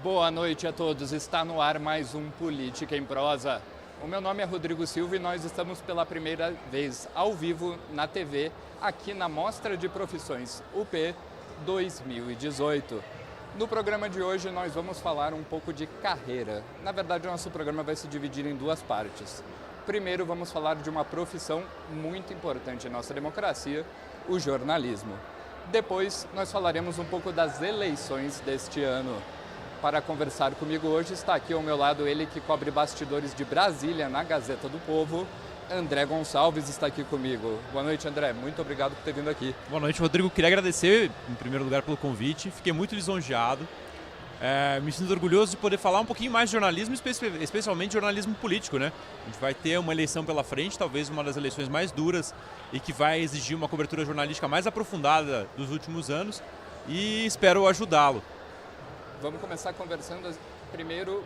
Boa noite a todos. Está no ar mais um Política em Prosa. O meu nome é Rodrigo Silva e nós estamos pela primeira vez ao vivo na TV, aqui na Mostra de Profissões UP 2018. No programa de hoje nós vamos falar um pouco de carreira. Na verdade, o nosso programa vai se dividir em duas partes. Primeiro, vamos falar de uma profissão muito importante em nossa democracia, o jornalismo. Depois, nós falaremos um pouco das eleições deste ano. Para conversar comigo hoje está aqui ao meu lado ele que cobre bastidores de Brasília na Gazeta do Povo. André Gonçalves está aqui comigo. Boa noite, André. Muito obrigado por ter vindo aqui. Boa noite, Rodrigo. Queria agradecer, em primeiro lugar, pelo convite. Fiquei muito lisonjeado. Me sinto orgulhoso de poder falar um pouquinho mais de jornalismo, especialmente jornalismo político, né? A gente vai ter uma eleição pela frente, talvez uma das eleições mais duras e que vai exigir uma cobertura jornalística mais aprofundada dos últimos anos e espero ajudá-lo. Vamos começar conversando primeiro,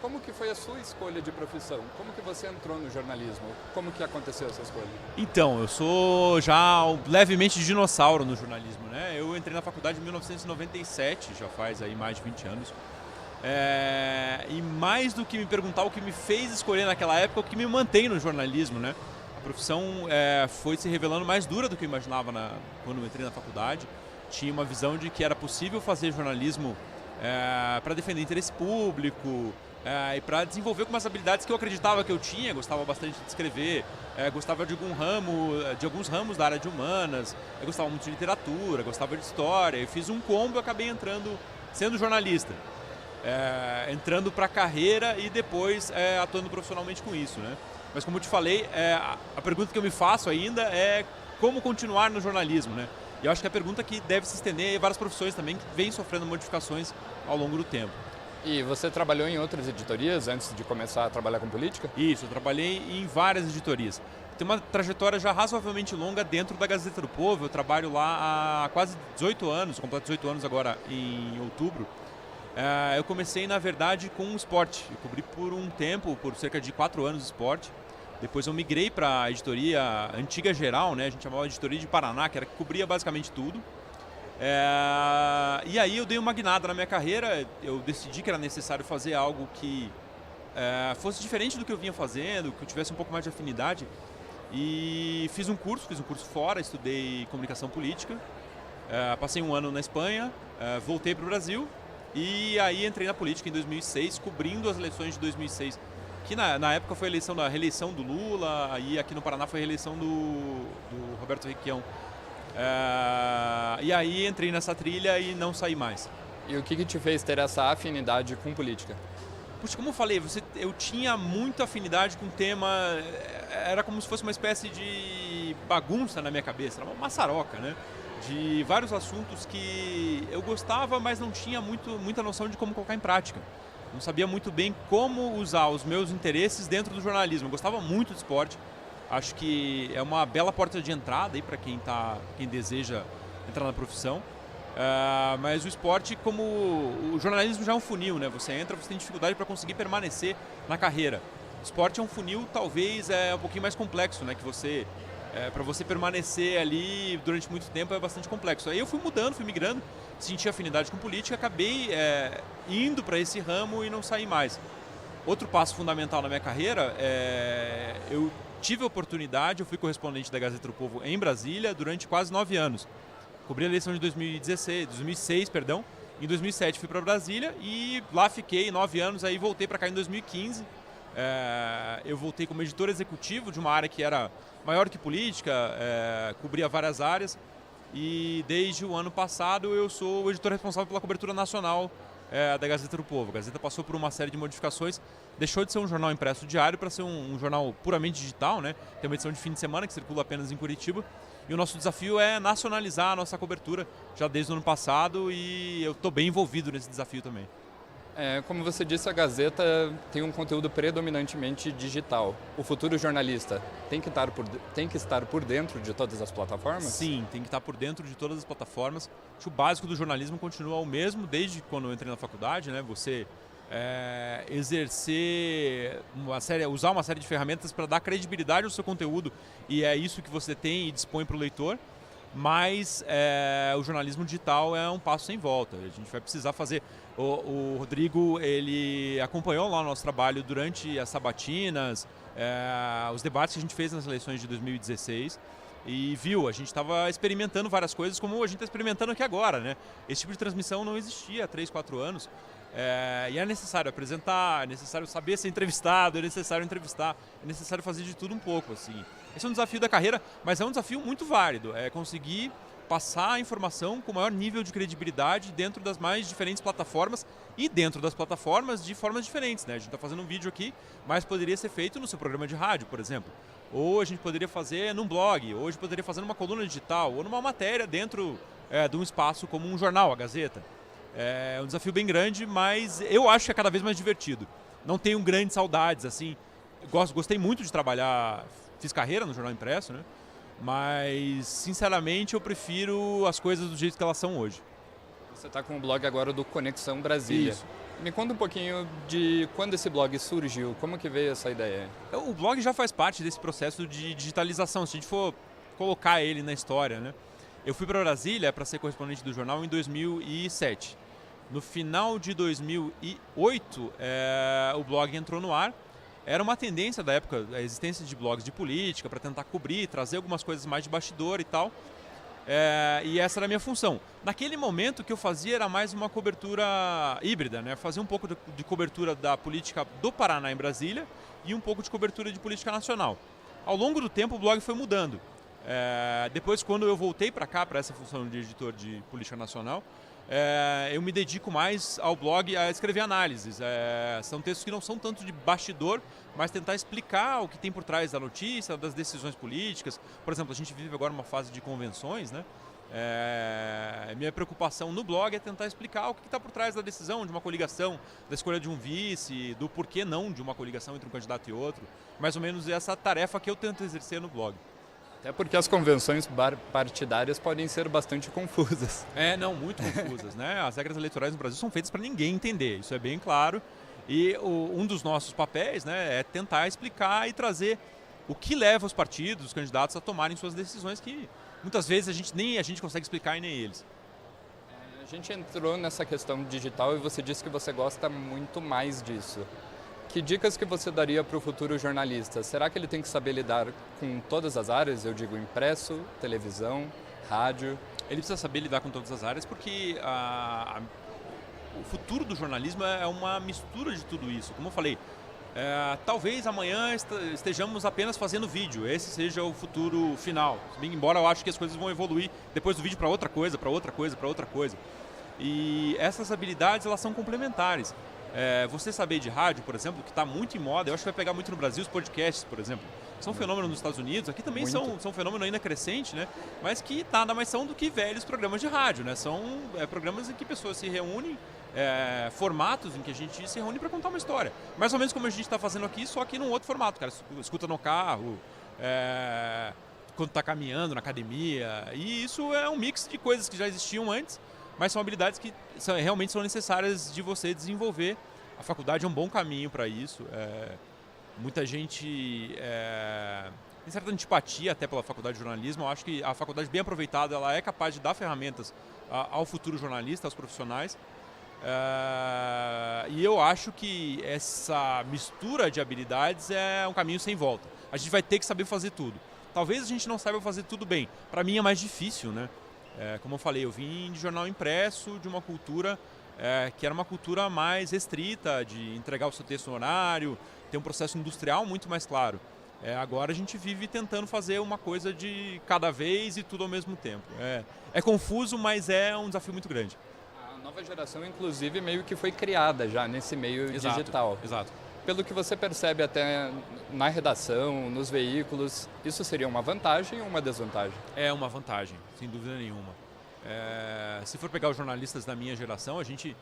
como que foi a sua escolha de profissão? Como que você entrou no jornalismo? Como que aconteceu essa escolha? Então, eu sou já levemente dinossauro no jornalismo, né? Eu entrei na faculdade em 1997, já faz aí mais de 20 anos. E mais do que me perguntar o que me fez escolher naquela época, o que me mantém no jornalismo, né? A profissão foi se revelando mais dura do que eu imaginava quando eu entrei na faculdade. Tinha uma visão de que era possível fazer jornalismo para defender interesse público e para desenvolver algumas habilidades que eu acreditava que eu tinha. Gostava bastante de escrever, gostava de alguns ramos da área de humanas, eu gostava muito de literatura, gostava de história. Eu fiz um combo e acabei sendo jornalista, entrando para a carreira e depois atuando profissionalmente com isso, né? Mas como eu te falei, a pergunta que eu me faço ainda é como continuar no jornalismo, né? E eu acho que é a pergunta que deve se estender em várias profissões também, que vêm sofrendo modificações ao longo do tempo. E você trabalhou em outras editorias antes de começar a trabalhar com política? Isso, eu trabalhei em várias editorias. Tem uma trajetória já razoavelmente longa dentro da Gazeta do Povo. Eu trabalho lá há quase 18 anos, completo 18 anos agora em outubro. Eu comecei, na verdade, com o esporte. Eu cobri por um tempo, por cerca de 4 anos, esporte. Depois eu migrei para a editoria antiga geral, né? A gente chamava de editoria de Paraná, que cobria basicamente tudo. E aí eu dei uma guinada na minha carreira, eu decidi que era necessário fazer algo que fosse diferente do que eu vinha fazendo, que eu tivesse um pouco mais de afinidade. E fiz um curso fora, estudei comunicação política, passei um ano na Espanha, voltei para o Brasil e aí entrei na política em 2006, cobrindo as eleições de 2006. Que na época foi a reeleição do Lula, aí aqui no Paraná foi a reeleição do Roberto Requião. E aí entrei nessa trilha e não saí mais. E o que te fez ter essa afinidade com política? Puxa, como eu falei, eu tinha muita afinidade com o tema, era como se fosse uma espécie de bagunça na minha cabeça, era uma maçaroca, né? De vários assuntos que eu gostava, mas não tinha muita noção de como colocar em prática. Não sabia muito bem como usar os meus interesses dentro do jornalismo. Eu gostava muito de esporte. Acho que é uma bela porta de entrada aí para quem deseja entrar na profissão. Mas o esporte, como o jornalismo já é um funil, né? Você entra, você tem dificuldade para conseguir permanecer na carreira. O esporte é um funil, talvez um pouquinho mais complexo, né? Que para você permanecer ali durante muito tempo é bastante complexo. Aí eu fui mudando, fui migrando, senti afinidade com política, acabei indo para esse ramo e não saí mais. Outro passo fundamental na minha carreira, eu tive a oportunidade, eu fui correspondente da Gazeta do Povo em Brasília durante quase 9 anos. Cobri a eleição de 2006, em 2007 fui para Brasília e lá fiquei 9 anos, aí voltei para cá em 2015. Eu voltei como editor executivo de uma área que era maior que política, cobria várias áreas e desde o ano passado eu sou o editor responsável pela cobertura nacional da Gazeta do Povo. A Gazeta passou por uma série de modificações, deixou de ser um jornal impresso diário para ser um jornal puramente digital, né? Tem uma edição de fim de semana que circula apenas em Curitiba e o nosso desafio é nacionalizar a nossa cobertura já desde o ano passado e eu estou bem envolvido nesse desafio também. Como você disse, a Gazeta tem um conteúdo predominantemente digital. O futuro jornalista tem que estar por dentro de todas as plataformas? Sim, tem que estar por dentro de todas as plataformas. Acho que o básico do jornalismo continua o mesmo desde quando eu entrei na faculdade, né? Você usar uma série de ferramentas para dar credibilidade ao seu conteúdo e é isso que você tem e dispõe para o leitor. mas o jornalismo digital é um passo sem volta. A gente vai precisar fazer... O Rodrigo, ele acompanhou lá o nosso trabalho durante as sabatinas, os debates que a gente fez nas eleições de 2016 e viu, a gente estava experimentando várias coisas como a gente está experimentando aqui agora, né? Esse tipo de transmissão não existia há 3, 4 anos e é necessário apresentar, é necessário saber ser entrevistado, é necessário entrevistar, é necessário fazer de tudo um pouco, assim. Esse é um desafio da carreira, mas é um desafio muito válido, é conseguir passar a informação com o maior nível de credibilidade dentro das mais diferentes plataformas e dentro das plataformas de formas diferentes, né? A gente está fazendo um vídeo aqui, mas poderia ser feito no seu programa de rádio, por exemplo. Ou a gente poderia fazer num blog, ou a gente poderia fazer numa coluna digital, ou numa matéria dentro de um espaço como um jornal, a Gazeta. É um desafio bem grande, mas eu acho que é cada vez mais divertido. Não tenho grandes saudades, assim. Gostei muito de trabalhar, fiz carreira no jornal impresso, né? Mas, sinceramente, eu prefiro as coisas do jeito que elas são hoje. Você está com o blog agora do Conexão Brasília. Isso. Me conta um pouquinho de quando esse blog surgiu, como que veio essa ideia? O blog já faz parte desse processo de digitalização, se a gente for colocar ele na história, né? Eu fui para Brasília para ser correspondente do jornal em 2007. No final de 2008, o blog entrou no ar. Era uma tendência da época, a existência de blogs de política, para tentar cobrir, trazer algumas coisas mais de bastidor e tal. E essa era a minha função. Naquele momento, o que eu fazia era mais uma cobertura híbrida, né? Fazia um pouco de cobertura da política do Paraná em Brasília e um pouco de cobertura de política nacional. Ao longo do tempo, o blog foi mudando. Depois, quando eu voltei para cá, para essa função de editor de política nacional, eu me dedico mais ao blog a escrever análises. São textos que não são tanto de bastidor, mas tentar explicar o que tem por trás da notícia, das decisões políticas. Por exemplo, a gente vive agora uma fase de convenções, né? Minha preocupação no blog é tentar explicar o que está por trás da decisão de uma coligação, da escolha de um vice, do porquê não de uma coligação entre um candidato e outro. Mais ou menos essa tarefa que eu tento exercer no blog. Até porque as convenções partidárias podem ser bastante confusas. Não, muito confusas, né? As regras eleitorais no Brasil são feitas para ninguém entender, isso é bem claro. E um dos nossos papéis, né, é tentar explicar e trazer o que leva os partidos, os candidatos a tomarem suas decisões que muitas vezes nem a gente consegue explicar e nem eles. A gente entrou nessa questão digital e você disse que você gosta muito mais disso. Que dicas que você daria para o futuro jornalista? Será que ele tem que saber lidar com todas as áreas? Eu digo impresso, televisão, rádio. Ele precisa saber lidar com todas as áreas porque o futuro do jornalismo é uma mistura de tudo isso. Como eu falei, talvez amanhã estejamos apenas fazendo vídeo. Esse seja o futuro final. Embora eu acho que as coisas vão evoluir depois do vídeo para outra coisa, para outra coisa, para outra coisa. E essas habilidades, elas são complementares. Você saber de rádio, por exemplo, que está muito em moda, eu acho que vai pegar muito no Brasil os podcasts, por exemplo. São um fenômeno nos Estados Unidos, aqui também são um fenômeno ainda crescente, né? Mas que nada mais são do que velhos programas de rádio, né? São programas em que pessoas se reúnem, formatos em que a gente se reúne para contar uma história. Mais ou menos como a gente está fazendo aqui, só que num outro formato, cara. Escuta no carro, quando está caminhando na academia. E isso é um mix de coisas que já existiam antes, mas são habilidades que realmente são necessárias de você desenvolver. A faculdade é um bom caminho para isso. Muita gente tem certa antipatia até pela faculdade de jornalismo. Eu acho que a faculdade bem aproveitada ela é capaz de dar ferramentas ao futuro jornalista, aos profissionais. E eu acho que essa mistura de habilidades é um caminho sem volta. A gente vai ter que saber fazer tudo. Talvez a gente não saiba fazer tudo bem. Para mim é mais difícil, né? Como eu falei, eu vim de jornal impresso, de uma cultura que era uma cultura mais restrita, de entregar o seu texto no horário, ter um processo industrial muito mais claro. Agora a gente vive tentando fazer uma coisa de cada vez e tudo ao mesmo tempo. É confuso, mas é um desafio muito grande. A nova geração, inclusive, meio que foi criada já nesse meio digital. Exato. Pelo que você percebe até na redação, nos veículos, isso seria uma vantagem ou uma desvantagem? É uma vantagem, sem dúvida nenhuma. Se for pegar os jornalistas da minha geração, a gente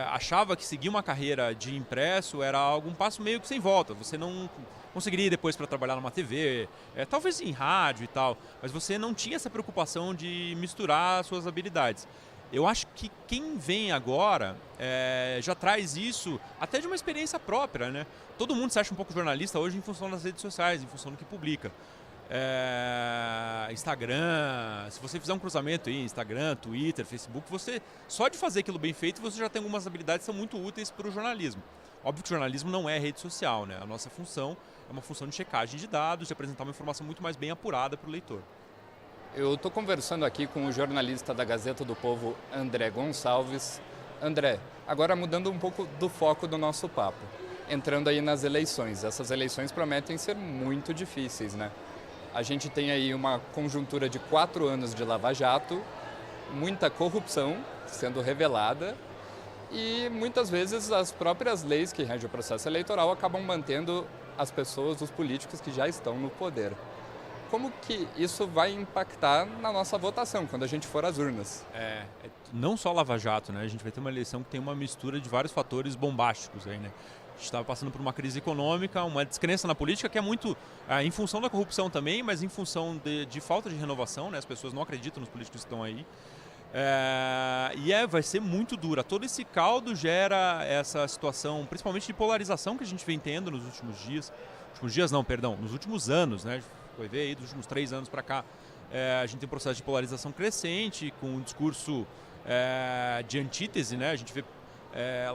achava que seguir uma carreira de impresso era um passo meio que sem volta. Você não conseguiria ir depois para trabalhar numa TV, talvez em rádio e tal, mas você não tinha essa preocupação de misturar as suas habilidades. Eu acho que quem vem agora já traz isso até de uma experiência própria, né? Todo mundo se acha um pouco jornalista hoje em função das redes sociais, em função do que publica. Instagram, se você fizer um cruzamento aí, Instagram, Twitter, Facebook, você só de fazer aquilo bem feito, você já tem algumas habilidades que são muito úteis para o jornalismo. Óbvio que o jornalismo não é rede social, né? A nossa função é uma função de checagem de dados, de apresentar uma informação muito mais bem apurada para o leitor. Eu estou conversando aqui com o jornalista da Gazeta do Povo, André Gonçalves. André, agora mudando um pouco do foco do nosso papo, entrando aí nas eleições. Essas eleições prometem ser muito difíceis, né? A gente tem aí uma conjuntura de 4 anos de Lava Jato, muita corrupção sendo revelada e muitas vezes as próprias leis que regem o processo eleitoral acabam mantendo as pessoas, os políticos que já estão no poder. Como que isso vai impactar na nossa votação, quando a gente for às urnas? Não só Lava Jato, né? A gente vai ter uma eleição que tem uma mistura de vários fatores bombásticos aí, né? A gente estava passando por uma crise econômica, uma descrença na política que é muito em função da corrupção também, mas em função de falta de renovação, né? As pessoas não acreditam nos políticos que estão aí. Vai ser muito dura. Todo esse caldo gera essa situação, principalmente de polarização que a gente vem tendo nos últimos dias. Nos últimos anos, né? Vai ver aí dos últimos 3 anos para cá. A gente tem um processo de polarização crescente, com um discurso de antítese, né? A gente vê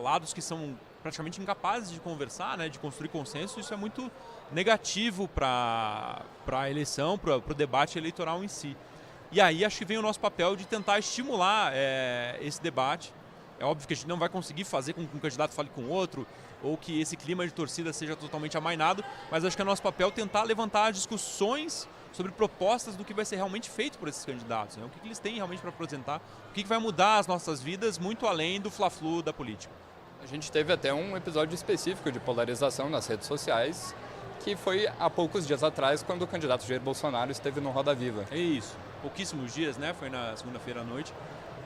lados que são praticamente incapazes de conversar, né, de construir consenso. Isso é muito negativo para a eleição, para o debate eleitoral em si. E aí acho que vem o nosso papel de tentar estimular esse debate. É óbvio que a gente não vai conseguir fazer com que um candidato fale com o outro, ou que esse clima de torcida seja totalmente amainado, mas acho que é nosso papel tentar levantar discussões sobre propostas do que vai ser realmente feito por esses candidatos, né? O que eles têm realmente para apresentar, o que vai mudar as nossas vidas muito além do fla-flu da política. A gente teve até um episódio específico de polarização nas redes sociais, que foi há poucos dias atrás, quando o candidato Jair Bolsonaro esteve no Roda Viva. É isso, pouquíssimos dias, né? Foi na segunda-feira à noite.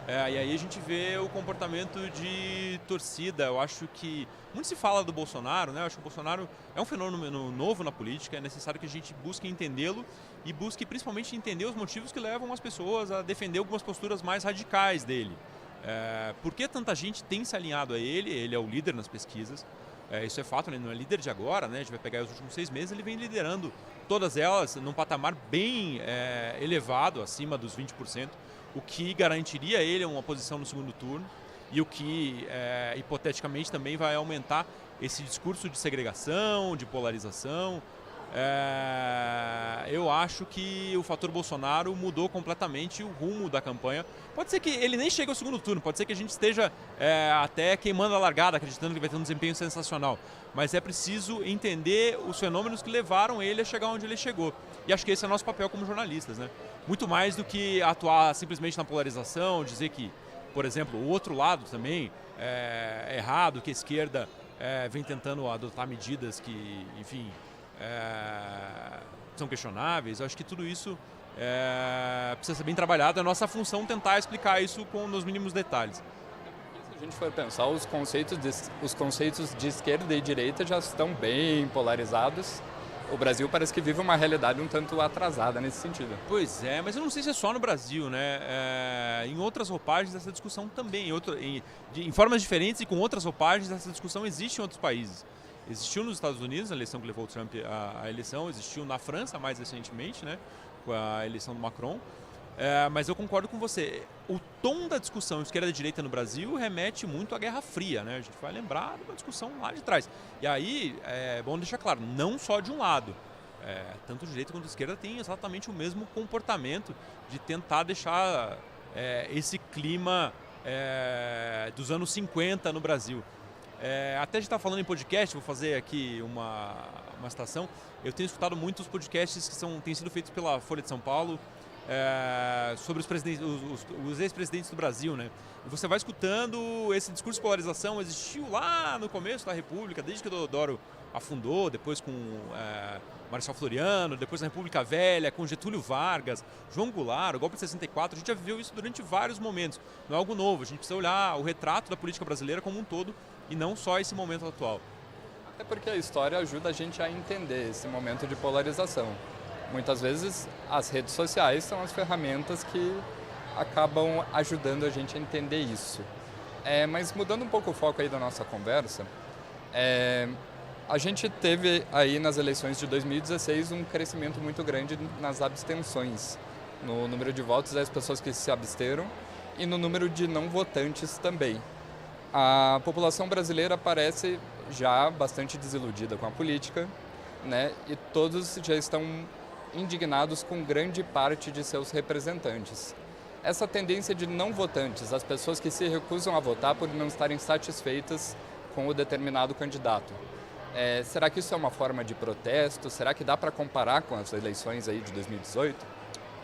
E aí a gente vê o comportamento de torcida. Eu acho que muito se fala do Bolsonaro, né? Eu acho que o Bolsonaro é um fenômeno novo na política. É necessário que a gente busque entendê-lo e busque principalmente entender os motivos que levam as pessoas a defender algumas posturas mais radicais dele. Por que tanta gente tem se alinhado a ele? Ele é o líder nas pesquisas. Isso é fato, ele não é líder de agora, né? A gente vai pegar os últimos 6 meses, ele vem liderando todas elas num patamar bem elevado, acima dos 20%. O que garantiria a ele uma posição no segundo turno e o que, hipoteticamente, também vai aumentar esse discurso de segregação, de polarização. Eu acho que o fator Bolsonaro mudou completamente o rumo da campanha. Pode ser que ele nem chegue ao segundo turno, pode ser que a gente esteja até queimando a largada, acreditando que vai ter um desempenho sensacional. Mas é preciso entender os fenômenos que levaram ele a chegar onde ele chegou. E acho que esse é o nosso papel como jornalistas, né? Muito mais do que atuar simplesmente na polarização, dizer que, por exemplo, o outro lado também é errado, que a esquerda vem tentando adotar medidas que, enfim, são questionáveis. Eu acho que tudo isso precisa ser bem trabalhado. É a nossa função tentar explicar isso nos mínimos detalhes. Se a gente for pensar, os conceitos de esquerda e direita já estão bem polarizados. O Brasil parece que vive uma realidade um tanto atrasada nesse sentido. Pois é, mas eu não sei se é só no Brasil, né? Em outras roupagens essa discussão também, em formas diferentes e com outras roupagens essa discussão existe em outros países. Existiu nos Estados Unidos, a eleição que levou o Trump à eleição, existiu na França mais recentemente, né? Com a eleição do Macron. Mas eu concordo com você. O tom da discussão esquerda-direita no Brasil remete muito à Guerra Fria, né? A gente vai lembrar de uma discussão lá de trás. E aí, é bom deixar claro, não só de um lado. Tanto a direita quanto a esquerda têm exatamente o mesmo comportamento de tentar deixar esse clima dos anos 50 no Brasil. Até a gente está falando em podcast, vou fazer aqui uma citação. Eu tenho escutado muitos podcasts que têm sido feitos pela Folha de São Paulo, sobre os ex-presidentes do Brasil, né? E você vai escutando esse discurso de polarização, existiu lá no começo da República, desde que o Deodoro afundou, depois com Marechal Floriano, depois na República Velha, com Getúlio Vargas, João Goulart, o golpe de 64, a gente já viveu isso durante vários momentos. Não é algo novo, a gente precisa olhar o retrato da política brasileira como um todo e não só esse momento atual. Até porque a história ajuda a gente a entender esse momento de polarização. Muitas vezes as redes sociais são as ferramentas que acabam ajudando a gente a entender isso. Mas mudando um pouco o foco aí da nossa conversa, A gente teve aí nas eleições de 2016 um crescimento muito grande nas abstenções, no número de votos das pessoas que se absteram e no número de não votantes também. A população brasileira parece já bastante desiludida com a política, né? E todos já estão indignados com grande parte de seus representantes. Essa tendência de não votantes, as pessoas que se recusam a votar por não estarem satisfeitas com o determinado candidato. Será que isso é uma forma de protesto? Será que dá para comparar com as eleições aí de 2018?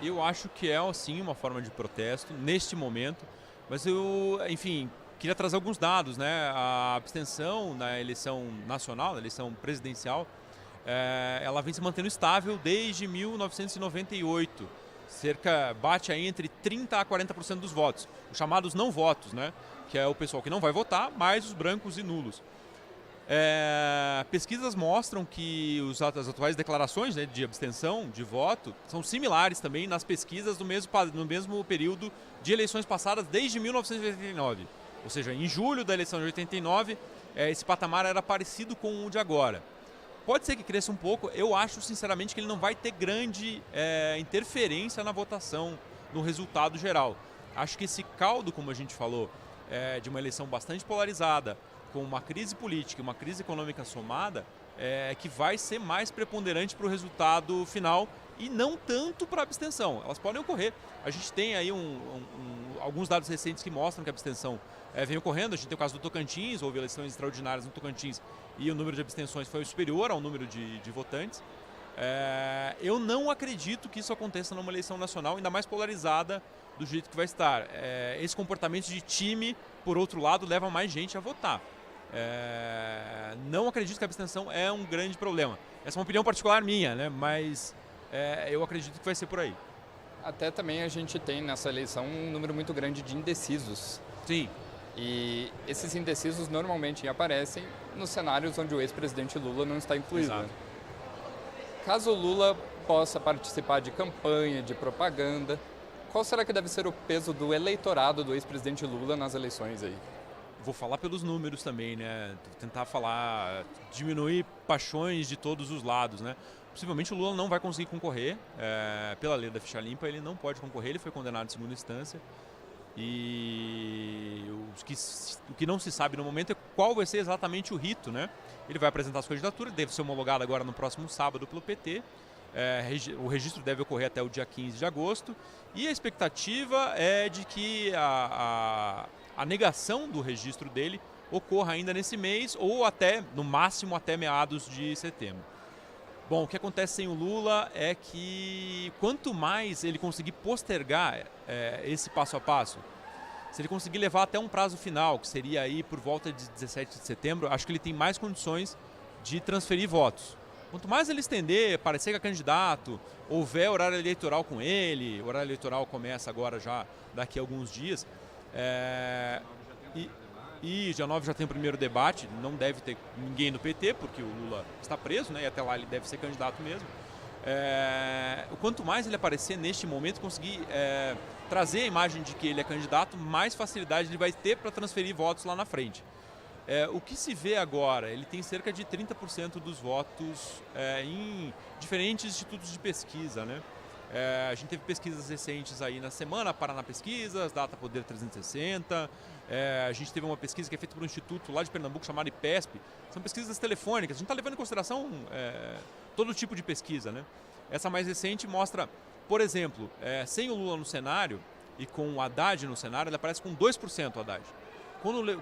Eu acho que é, sim, uma forma de protesto neste momento, mas eu, enfim, queria trazer alguns dados, né? A abstenção na eleição nacional, na eleição presidencial, ela vem se mantendo estável desde 1998. Bate aí entre 30% a 40% dos votos, os chamados não votos, né? Que é o pessoal que não vai votar, mais os brancos e nulos. Pesquisas mostram que as atuais declarações, né, de abstenção, de voto, são similares também nas pesquisas no mesmo período de eleições passadas desde 1989. Ou seja, em julho da eleição de 89, esse patamar era parecido com o de agora. Pode ser que cresça um pouco, eu acho sinceramente que ele não vai ter grande interferência na votação, no resultado geral. Acho que esse caldo, como a gente falou, de uma eleição bastante polarizada, com uma crise política e uma crise econômica somada, que vai ser mais preponderante para o resultado final e não tanto para a abstenção. Elas podem ocorrer. A gente tem aí alguns dados recentes que mostram que a abstenção vem ocorrendo. A gente tem o caso do Tocantins, houve eleições extraordinárias no Tocantins e o número de abstenções foi superior ao número de votantes. Eu não acredito que isso aconteça numa eleição nacional, ainda mais polarizada do jeito que vai estar. Esse comportamento de time, por outro lado, leva mais gente a votar. Não acredito que a abstenção é um grande problema. Essa é uma opinião particular minha, né? Mas eu acredito que vai ser por aí. Até também a gente tem nessa eleição um número muito grande de indecisos. Sim. E esses indecisos normalmente aparecem nos cenários onde o ex-presidente Lula não está incluído. Exato. Caso o Lula possa participar de campanha, de propaganda, qual será que deve ser o peso do eleitorado do ex-presidente Lula nas eleições aí? Vou falar pelos números também, né? Tentar diminuir paixões de todos os lados, né? Possivelmente o Lula não vai conseguir concorrer, pela lei da ficha limpa ele não pode concorrer, ele foi condenado em segunda instância. E o que não se sabe no momento é qual vai ser exatamente o rito, né? Ele vai apresentar sua candidatura, deve ser homologado agora no próximo sábado pelo PT. O registro deve ocorrer até o dia 15 de agosto. E a expectativa é de que a negação do registro dele ocorra ainda nesse mês ou até, no máximo, até meados de setembro. Bom, o que acontece sem o Lula é que quanto mais ele conseguir postergar esse passo a passo, se ele conseguir levar até um prazo final, que seria aí por volta de 17 de setembro, acho que ele tem mais condições de transferir votos. Quanto mais ele estender, parecer que é candidato, houver horário eleitoral com ele, o horário eleitoral começa agora já daqui a alguns dias, e dia 9 já tem o primeiro debate, não deve ter ninguém no PT, porque o Lula está preso, né, e até lá ele deve ser candidato mesmo. Quanto mais ele aparecer neste momento, conseguir trazer a imagem de que ele é candidato, mais facilidade ele vai ter para transferir votos lá na frente. O que se vê agora, ele tem cerca de 30% dos votos em diferentes institutos de pesquisa, né? A gente teve pesquisas recentes aí na semana, Paraná Pesquisas, Data Poder 360, a gente teve uma pesquisa que é feita por um instituto lá de Pernambuco chamado IPESP, são pesquisas telefônicas, a gente está levando em consideração todo tipo de pesquisa, né? Essa mais recente mostra, por exemplo, sem o Lula no cenário e com o Haddad no cenário, ele aparece com 2% o Haddad.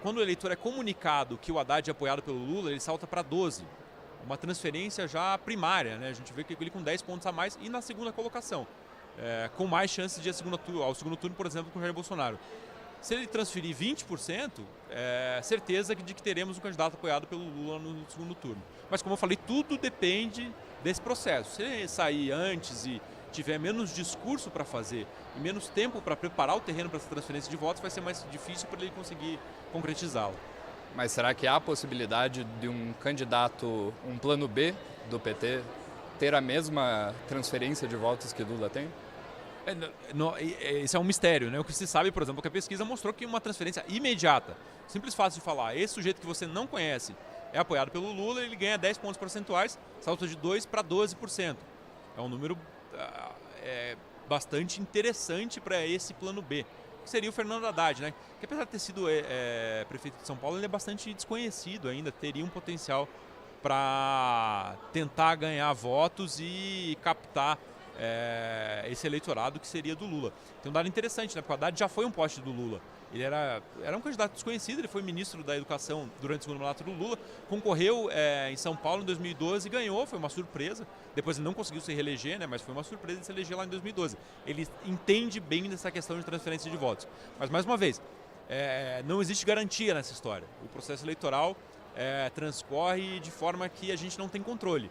Quando o eleitor é comunicado que o Haddad é apoiado pelo Lula, ele salta para 12%. Uma transferência já primária, né? A gente vê que ele com 10 pontos a mais e na segunda colocação, com mais chances de ir ao segundo turno, por exemplo, com o Jair Bolsonaro. Se ele transferir 20%, certeza de que teremos um candidato apoiado pelo Lula no segundo turno. Mas como eu falei, tudo depende desse processo. Se ele sair antes e tiver menos discurso para fazer e menos tempo para preparar o terreno para essa transferência de votos, vai ser mais difícil para ele conseguir concretizá-lo. Mas será que há a possibilidade de um candidato, um plano B do PT, ter a mesma transferência de votos que Lula tem? Isso é um mistério, né? O que se sabe, por exemplo, que a pesquisa mostrou que uma transferência imediata, simples fácil de falar, esse sujeito que você não conhece, é apoiado pelo Lula, ele ganha 10 pontos percentuais, salta de 2% para 12%. É um número bastante interessante para esse plano B. Que seria o Fernando Haddad, né? Que apesar de ter sido prefeito de São Paulo, ele é bastante desconhecido ainda, teria um potencial para tentar ganhar votos e captar esse eleitorado que seria do Lula. Tem um dado interessante, né? Porque o Haddad já foi um poste do Lula. Ele era um candidato desconhecido, ele foi ministro da Educação durante o segundo mandato do Lula, concorreu em São Paulo em 2012 e ganhou, foi uma surpresa. Depois ele não conseguiu se reeleger, né, mas foi uma surpresa ele se eleger lá em 2012. Ele entende bem dessa questão de transferência de votos. Mas, mais uma vez, não existe garantia nessa história. O processo eleitoral transcorre de forma que a gente não tem controle.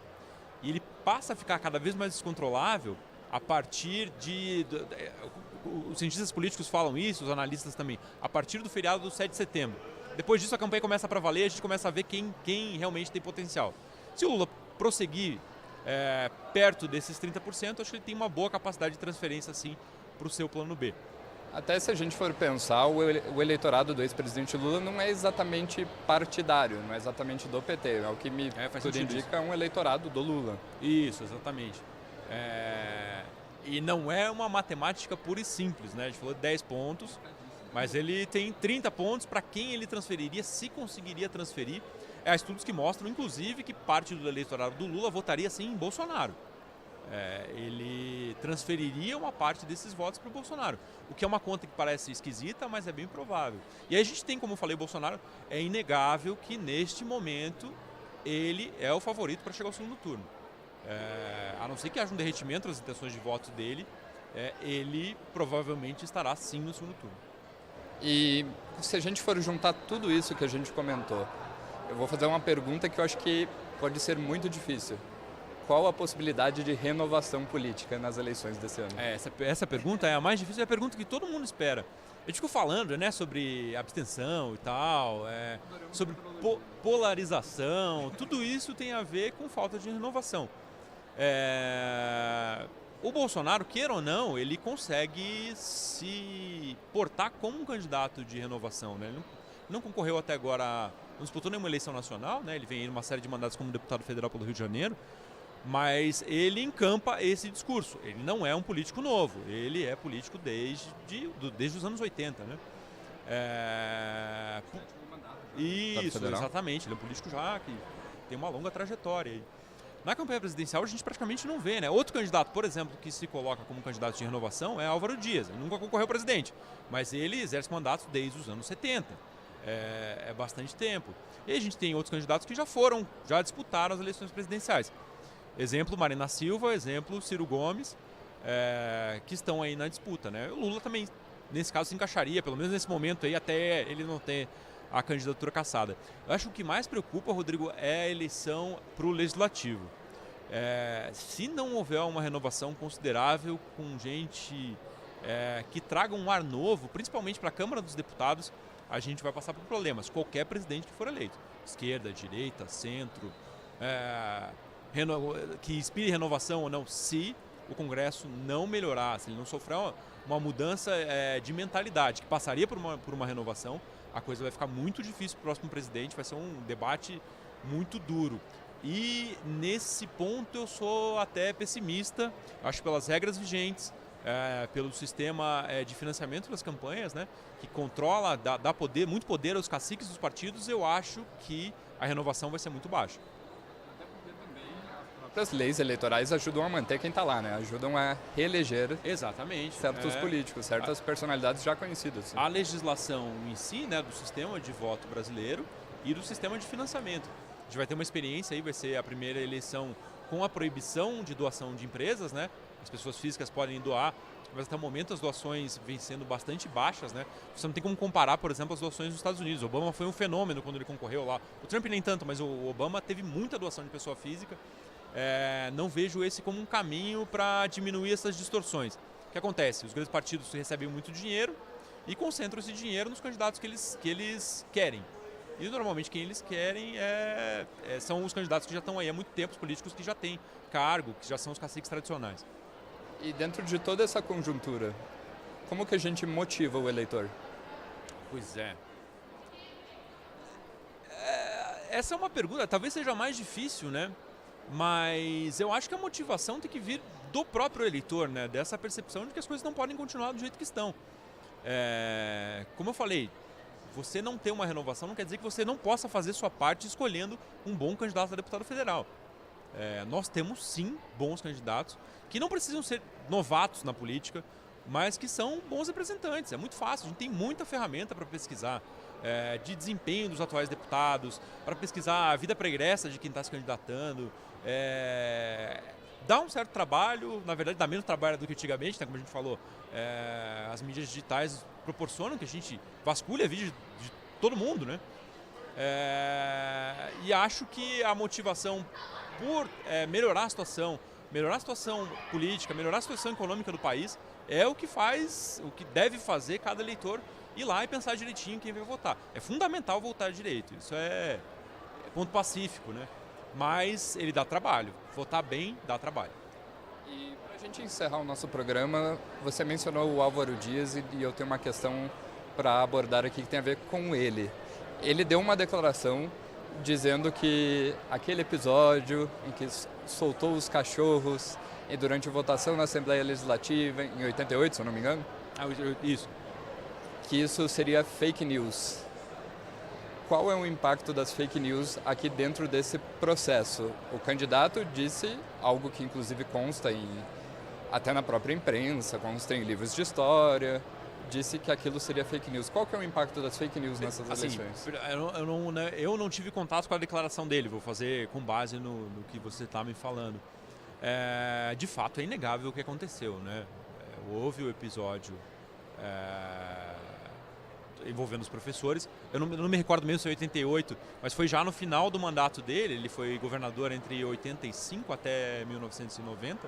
E ele passa a ficar cada vez mais descontrolável a partir os cientistas políticos falam isso, os analistas também, a partir do feriado do 7 de setembro. Depois disso a campanha começa para valer, a gente começa a ver quem realmente tem potencial. Se o Lula prosseguir perto desses 30%, acho que ele tem uma boa capacidade de transferência sim para o seu plano B. Até se a gente for pensar, o eleitorado do ex-presidente Lula não é exatamente partidário, não é exatamente do PT. É o que tudo indica, é um eleitorado do Lula. Isso, exatamente. E não é uma matemática pura e simples, né? A gente falou de 10 pontos, mas ele tem 30 pontos para quem ele transferiria, se conseguiria transferir. Há estudos que mostram, inclusive, que parte do eleitorado do Lula votaria sim em Bolsonaro. Ele transferiria uma parte desses votos para o Bolsonaro, o que é uma conta que parece esquisita, mas é bem provável. E aí a gente tem, como eu falei, o Bolsonaro, é inegável que neste momento ele é o favorito para chegar ao segundo turno. A não ser que haja um derretimento das intenções de votos dele, ele provavelmente estará sim no segundo turno. E se a gente for juntar tudo isso que a gente comentou, eu vou fazer uma pergunta que eu acho que pode ser muito difícil. Qual a possibilidade de renovação política nas eleições desse ano? Essa pergunta é a mais difícil, é a pergunta que todo mundo espera. A gente ficou falando, né, sobre abstenção e tal, sobre polarização, tudo isso tem a ver com falta de renovação. O Bolsonaro, queira ou não, ele consegue se portar como um candidato de renovação, né? Ele não concorreu até agora, não disputou nenhuma eleição nacional, né? Ele vem em uma série de mandatos como deputado federal pelo Rio de Janeiro, mas ele encampa esse discurso. Ele não é um político novo, ele é político desde os anos 80, né? Isso, exatamente, ele é um político já que tem uma longa trajetória aí. Na campanha presidencial a gente praticamente não vê, né? Outro candidato, por exemplo, que se coloca como candidato de renovação é Álvaro Dias. Ele nunca concorreu ao presidente, mas ele exerce mandatos desde os anos 70. É bastante tempo. E a gente tem outros candidatos que já disputaram as eleições presidenciais. Exemplo Marina Silva, exemplo Ciro Gomes, que estão aí na disputa, né? O Lula também, nesse caso, se encaixaria, pelo menos nesse momento aí, até ele não ter a candidatura cassada. Eu acho que o que mais preocupa, Rodrigo, é a eleição para o Legislativo. Se não houver uma renovação considerável com gente que traga um ar novo, principalmente para a Câmara dos Deputados, a gente vai passar por problemas. Qualquer presidente que for eleito, esquerda, direita, centro, que inspire renovação ou não, se o Congresso não melhorar, se ele não sofrer uma mudança de mentalidade, que passaria por uma renovação, a coisa vai ficar muito difícil para o próximo presidente, vai ser um debate muito duro. E nesse ponto eu sou até pessimista, acho que pelas regras vigentes, pelo sistema de financiamento das campanhas, né, que controla, dá muito poder aos caciques dos partidos, eu acho que a renovação vai ser muito baixa. As leis eleitorais ajudam a manter quem está lá, né? Ajudam a reeleger certos políticos, certas personalidades já conhecidas. A legislação em si, né, do sistema de voto brasileiro e do sistema de financiamento. A gente vai ter uma experiência aí, vai ser a primeira eleição com a proibição de doação de empresas, né? As pessoas físicas podem doar, mas até o momento as doações vêm sendo bastante baixas, né? Você não tem como comparar, por exemplo, as doações dos Estados Unidos. O Obama foi um fenômeno quando ele concorreu lá. O Trump nem tanto, mas o Obama teve muita doação de pessoa física. Não vejo esse como um caminho para diminuir essas distorções. O que acontece? Os grandes partidos recebem muito dinheiro e concentram esse dinheiro nos candidatos que eles querem. E normalmente quem eles querem são os candidatos que já estão aí há muito tempo, os políticos que já têm cargo, que já são os caciques tradicionais. E dentro de toda essa conjuntura, como que a gente motiva o eleitor? Pois essa é uma pergunta, talvez seja mais difícil, né? Mas eu acho que a motivação tem que vir do próprio eleitor, né? Dessa percepção de que as coisas não podem continuar do jeito que estão. Como eu falei, você não ter uma renovação não quer dizer que você não possa fazer sua parte escolhendo um bom candidato a deputado federal. Nós temos sim bons candidatos que não precisam ser novatos na política, mas que são bons representantes. É muito fácil, a gente tem muita ferramenta para pesquisar de desempenho dos atuais deputados, para pesquisar a vida pregressa de quem está se candidatando. Dá um certo trabalho, na verdade dá menos trabalho do que antigamente, né? Como a gente falou, as mídias digitais proporcionam que a gente vasculhe a vida de todo mundo, né? E acho que a motivação por melhorar a situação política, melhorar a situação econômica do país é o que deve fazer cada eleitor ir lá e pensar direitinho quem vai votar. É fundamental votar direito, isso é ponto pacífico, né? Mas ele dá trabalho, votar bem dá trabalho. E para a gente encerrar o nosso programa, você mencionou o Álvaro Dias e eu tenho uma questão para abordar aqui que tem a ver com ele. Ele deu uma declaração dizendo que aquele episódio em que soltou os cachorros e durante a votação na Assembleia Legislativa, em 88, se eu não me engano, Isso. que isso seria fake news. Qual é o impacto das fake news aqui dentro desse processo? O candidato disse algo que inclusive consta até na própria imprensa, consta em livros de história, disse que aquilo seria fake news. Qual que é o impacto das fake news nessas eleições? Eu não tive contato com a declaração dele, vou fazer com base no que você está me falando. De fato, é inegável o que aconteceu, né? Houve o episódio envolvendo os professores. Eu não me recordo mesmo se é 88, mas foi já no final do mandato dele. Ele foi governador entre 85 até 1990.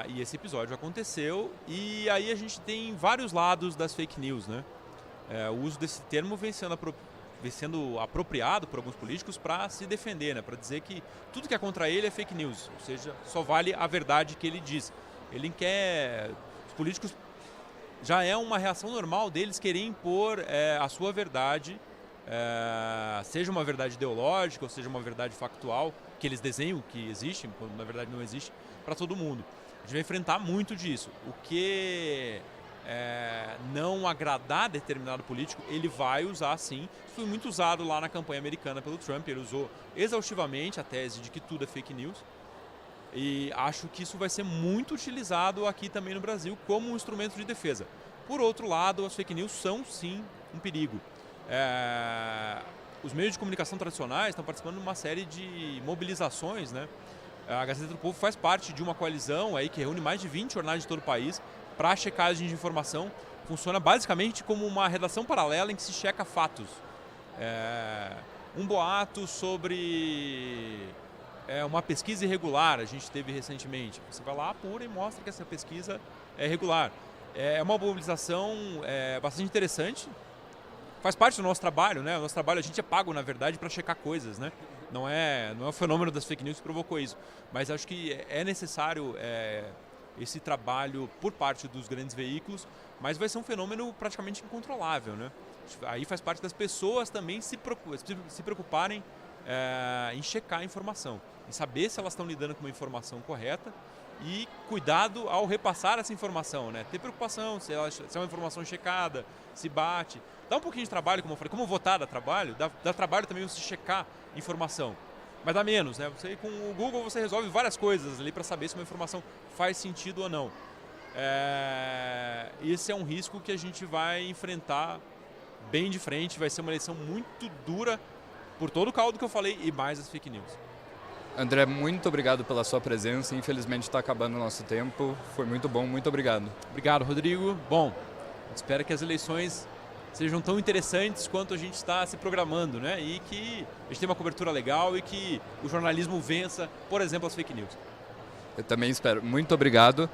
E esse episódio aconteceu. E aí a gente tem vários lados das fake news, né? O uso desse termo vem sendo apropriado por alguns políticos para se defender, né? Para dizer que tudo que é contra ele é fake news, ou seja, só vale a verdade que ele diz. Ele quer... Os políticos... Já é uma reação normal deles querer impor a sua verdade, seja uma verdade ideológica ou seja uma verdade factual, que eles desenham que existe, quando na verdade não existe, para todo mundo. A gente vai enfrentar muito disso. O que não agradar determinado político, ele vai usar sim. Isso foi muito usado lá na campanha americana pelo Trump, ele usou exaustivamente a tese de que tudo é fake news. E acho que isso vai ser muito utilizado aqui também no Brasil como um instrumento de defesa. Por outro lado, as fake news são sim um perigo. Os meios de comunicação tradicionais estão participando de uma série de mobilizações, né? A Gazeta do Povo faz parte de uma coalizão aí que reúne mais de 20 jornais de todo o país para checagem de informação. Funciona basicamente como uma redação paralela em que se checa fatos. Um boato sobre... uma pesquisa irregular, a gente teve recentemente. Você vai lá, apura e mostra que essa pesquisa é irregular. É uma mobilização bastante interessante. Faz parte do nosso trabalho, né? O nosso trabalho, a gente é pago, na verdade, para checar coisas, né? Não é o fenômeno das fake news que provocou isso. Mas acho que é necessário esse trabalho por parte dos grandes veículos, mas vai ser um fenômeno praticamente incontrolável, né? Aí faz parte das pessoas também se preocuparem em checar a informação, em saber se elas estão lidando com uma informação correta e cuidado ao repassar essa informação, né? Ter preocupação se é uma informação checada, se bate. Dá um pouquinho de trabalho, como eu falei, como votar dá trabalho, dá trabalho também você checar informação, mas dá menos, né? Você, com o Google você resolve várias coisas ali para saber se uma informação faz sentido ou não. Esse é um risco que a gente vai enfrentar bem de frente, vai ser uma eleição muito dura por todo o caldo que eu falei e mais as fake news. André, muito obrigado pela sua presença. Infelizmente está acabando o nosso tempo. Foi muito bom, muito obrigado. Obrigado, Rodrigo. Bom, espero que as eleições sejam tão interessantes quanto a gente está se programando, né? E que a gente tenha uma cobertura legal e que o jornalismo vença, por exemplo, as fake news. Eu também espero. Muito obrigado.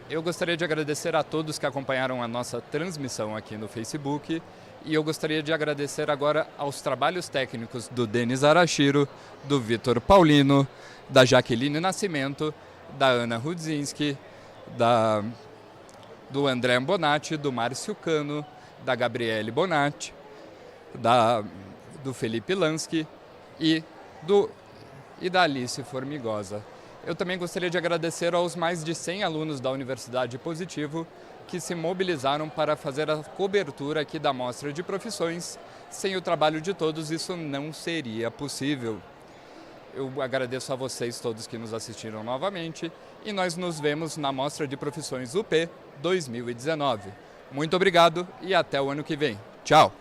Eu gostaria de agradecer a todos que acompanharam a nossa transmissão aqui no Facebook. E eu gostaria de agradecer agora aos trabalhos técnicos do Denis Arashiro, do Vitor Paulino, da Jaqueline Nascimento, da Ana Rudzinski, do André Bonatti, do Márcio Cano, da Gabriele Bonatti, do Felipe Lansky e da Alice Formigosa. Eu também gostaria de agradecer aos mais de 100 alunos da Universidade Positivo que se mobilizaram para fazer a cobertura aqui da Mostra de Profissões. Sem o trabalho de todos, isso não seria possível. Eu agradeço a vocês todos que nos assistiram novamente e nós nos vemos na Mostra de Profissões UP 2019. Muito obrigado e até o ano que vem. Tchau!